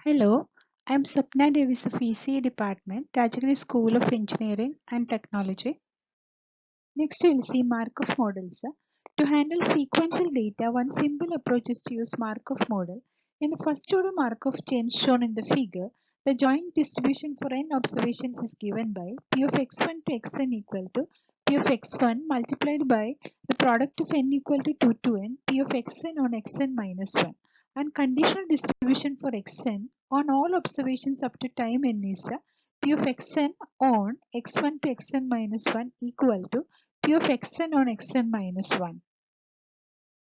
Hello, I'm Sapna Davis of ECE Department, Rajagiri School of Engineering and Technology. Next, we'll see Markov models. To handle sequential data, one simple approach is to use Markov model. In the first order Markov chain shown in the figure, the joint distribution for n observations is given by P of x1 to xn equal to P of x1 multiplied by the product of n equal to 2 to n P of xn on xn minus 1, and conditional distribution for xn on all observations up to time n is P of xn on x1 to xn minus 1 equal to P of xn on xn minus 1.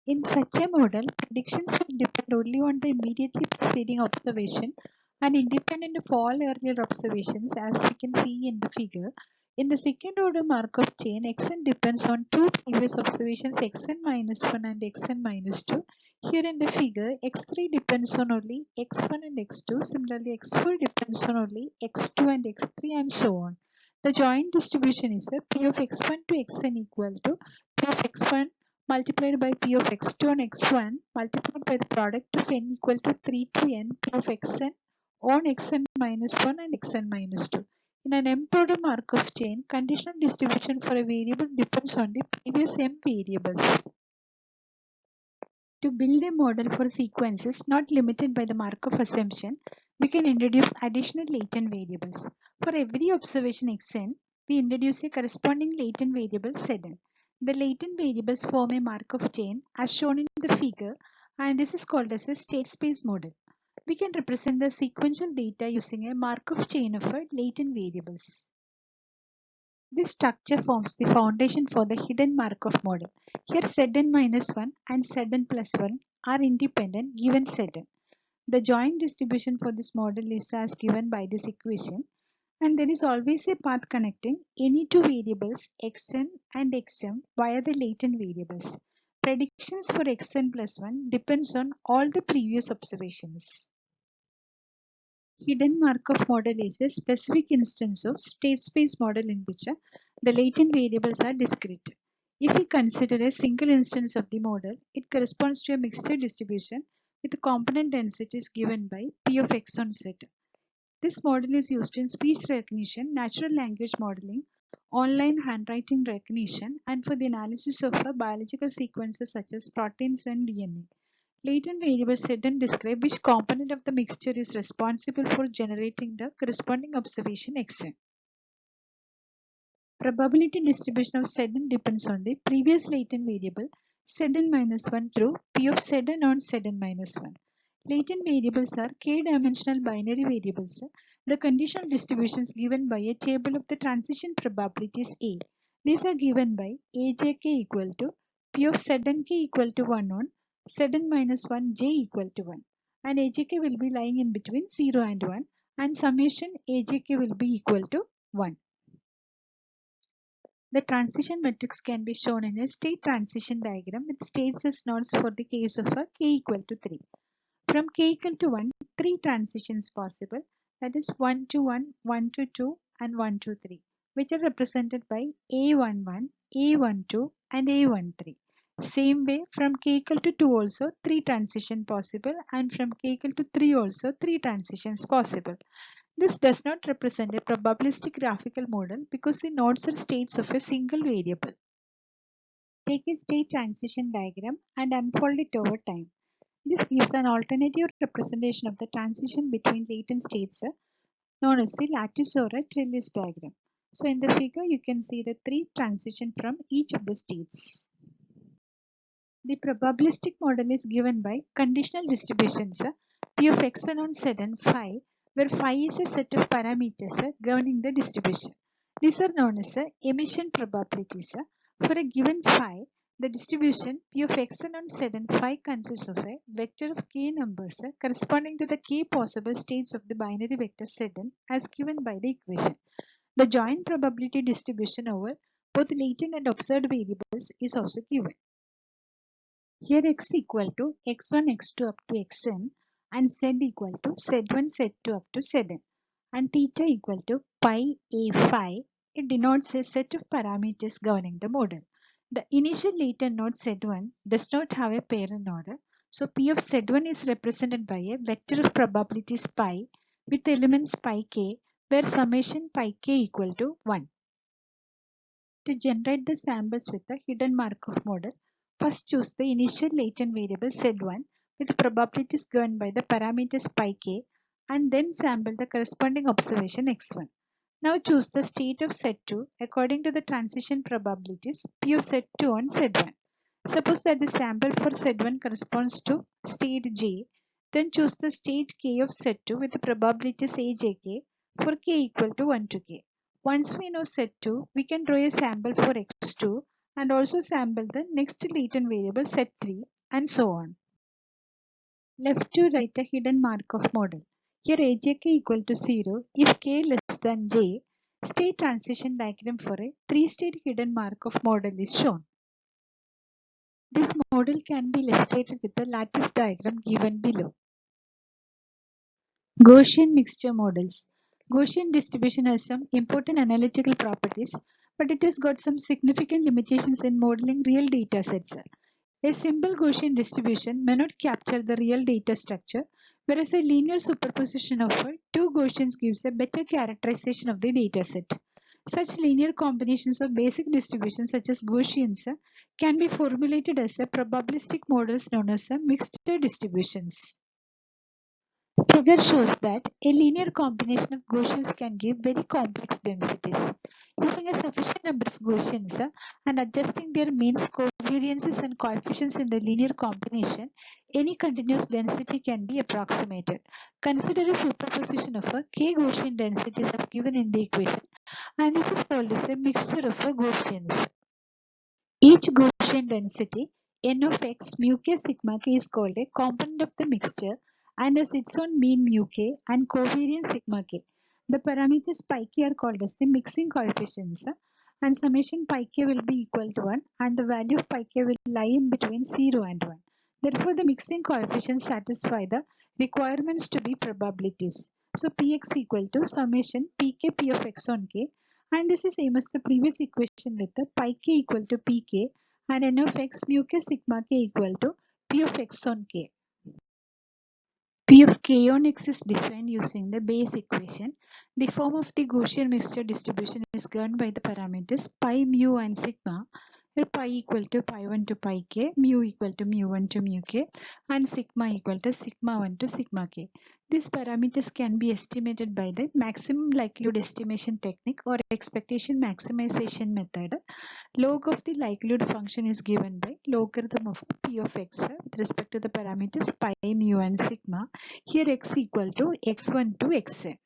In such a model, predictions will depend only on the immediately preceding observation and independent of all earlier observations, as we can see in the figure. In the second order Markov chain, xn depends on two previous observations xn minus 1 and xn minus 2. Here in the figure, x3 depends on only x1 and x2. Similarly, x4 depends on only x2 and x3, and so on. The joint distribution is a P of x1 to xn equal to P of x1 multiplied by P of x2 on x1 multiplied by the product of n equal to 3 to n P of xn on xn minus 1 and xn minus 2. In an mth order Markov chain, conditional distribution for a variable depends on the previous m variables. To build a model for sequences not limited by the Markov assumption, we can introduce additional latent variables. For every observation xn, we introduce a corresponding latent variable zn. The latent variables form a Markov chain as shown in the figure, and this is called as a state space model. We can represent the sequential data using a Markov chain of latent variables. This structure forms the foundation for the hidden Markov model. Here Zn minus 1 and Zn plus 1 are independent given Zn. The joint distribution for this model is as given by this equation, and there is always a path connecting any two variables xn and xm via the latent variables. Predictions for xn plus 1 depends on all the previous observations. Hidden Markov model is a specific instance of state space model in which the latent variables are discrete. If we consider a single instance of the model, it corresponds to a mixture distribution with the component densities given by P of x on z. This model is used in speech recognition, natural language modeling, online handwriting recognition, and for the analysis of biological sequences such as proteins and DNA. Latent variables Zn describe which component of the mixture is responsible for generating the corresponding observation xn. Probability distribution of Zn depends on the previous latent variable Zn minus 1 through P of Zn on Zn minus 1. Latent variables are k-dimensional binary variables. The conditional distributions given by a table of the transition probabilities A. These are given by Ajk equal to P of Znk equal to 1 on Zn minus 1 j equal to 1, and Ajk will be lying in between 0 and 1, and summation Ajk will be equal to 1. The transition matrix can be shown in a state transition diagram with states as nodes for the case of a k equal to 3. From k equal to 1, 3 transitions possible, that is 1 to 1, 1 to 2, and 1 to 3, which are represented by A11, A12, and A13. Same way, from k equal to 2 also 3 transitions possible, and from k equal to 3 also 3 transitions possible. This does not represent a probabilistic graphical model because the nodes are states of a single variable. Take a state transition diagram and unfold it over time. This gives an alternative representation of the transition between latent states known as the lattice or a trellis diagram. So in the figure you can see the 3 transitions from each of the states. The probabilistic model is given by conditional distributions P of xn on Zn phi, where phi is a set of parameters governing the distribution. These are known as emission probabilities. For a given phi, the distribution P of xn on Zn phi consists of a vector of k numbers corresponding to the k possible states of the binary vector Zn as given by the equation. The joint probability distribution over both latent and observed variables is also given. Here x equal to x1, x2 up to xn, and z equal to z1, z2 up to zn, and theta equal to pi a phi. It denotes a set of parameters governing the model. The initial latent node z1 does not have a parent node, So P of Z1 is represented by a vector of probabilities pi with elements pi k, where summation pi k equal to 1. To generate the samples with the hidden Markov model, first choose the initial latent variable Z1 with probabilities given by the parameters pi k, and then sample the corresponding observation x1. Now choose the state of Z2 according to the transition probabilities P of Z2 on Z1. Suppose that the sample for Z1 corresponds to state J, then choose the state K of Z2 with the probabilities Ajk for K equal to 1 to K. Once we know Z2, we can draw a sample for X2 and also sample the next latent variable Z3 and so on. Left to right a hidden Markov model. Here Ajk equal to 0 if K less than J. State transition diagram for a 3-state hidden Markov model is shown. This model can be illustrated with the lattice diagram given below. Gaussian mixture models. Gaussian distribution has some important analytical properties, but it has got some significant limitations in modeling real data sets. A simple Gaussian distribution may not capture the real data structure, whereas a linear superposition of two Gaussians gives a better characterization of the data set. Such linear combinations of basic distributions such as Gaussians can be formulated as a probabilistic models known as mixture distributions. Figure shows that a linear combination of Gaussians can give very complex densities. Using a sufficient number of Gaussians and adjusting their means, covariances and coefficients in the linear combination, any continuous density can be approximated. Consider a superposition of k Gaussian densities as given in the equation, and this is called as a mixture of Gaussians. Each Gaussian density n of x mu k sigma k is called a component of the mixture and has its own mean mu k and covariance sigma k. The parameters pi k are called as the mixing coefficients, and summation pi k will be equal to 1 and the value of pi k will lie in between 0 and 1. Therefore, the mixing coefficients satisfy the requirements to be probabilities. So Px equal to summation pk p of x on k, and this is same as the previous equation with the pi k equal to pk and n of x mu k sigma k equal to p of x on k. P of k on x is defined using the base equation. The form of the Gaussian mixture distribution is given by the parameters pi, mu and sigma, where pi equal to pi 1 to pi k, mu equal to mu 1 to mu k, and sigma equal to sigma 1 to sigma k. These parameters can be estimated by the maximum likelihood estimation technique or expectation maximization method. Log of the likelihood function is given by logarithm of p of x with respect to the parameters pi, mu and sigma. Here x equal to x1 to xn.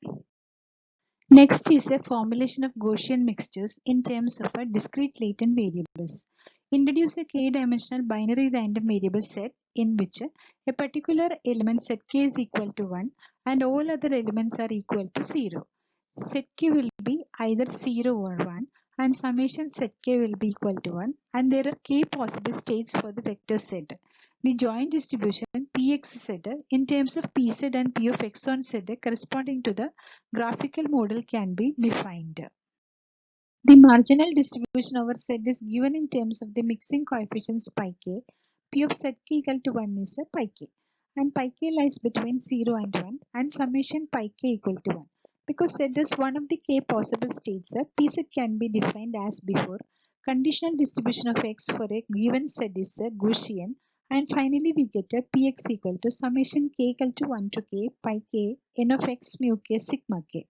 Next is a formulation of Gaussian mixtures in terms of a discrete latent variables. Introduce a k-dimensional binary random variable set in which a particular element set k is equal to 1 and all other elements are equal to 0. Set k will be either 0 or 1 and summation set k will be equal to 1 and there are k possible states for the vector set. The joint distribution Px in terms of Pz and P of x on z corresponding to the graphical model can be defined. The marginal distribution over z is given in terms of the mixing coefficients pi k. P of z k equal to 1 is a pi k and pi k lies between 0 and 1 and summation pi k equal to 1. Because z is one of the k possible states, Pz can be defined as before. Conditional distribution of x for a given z is a Gaussian. And finally, we get a Px equal to summation k equal to 1 to k pi k n of x mu k sigma k.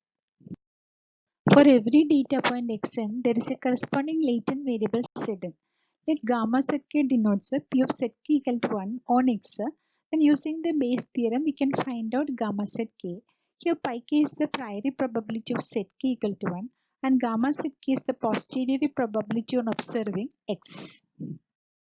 For every data point xn, there is a corresponding latent variable zn. Let gamma zk denotes a p of zk equal to 1 on x. Then using the Bayes theorem, we can find out gamma zk. Here pi k is the priori probability of zk equal to 1 and gamma zk is the posteriori probability on observing x.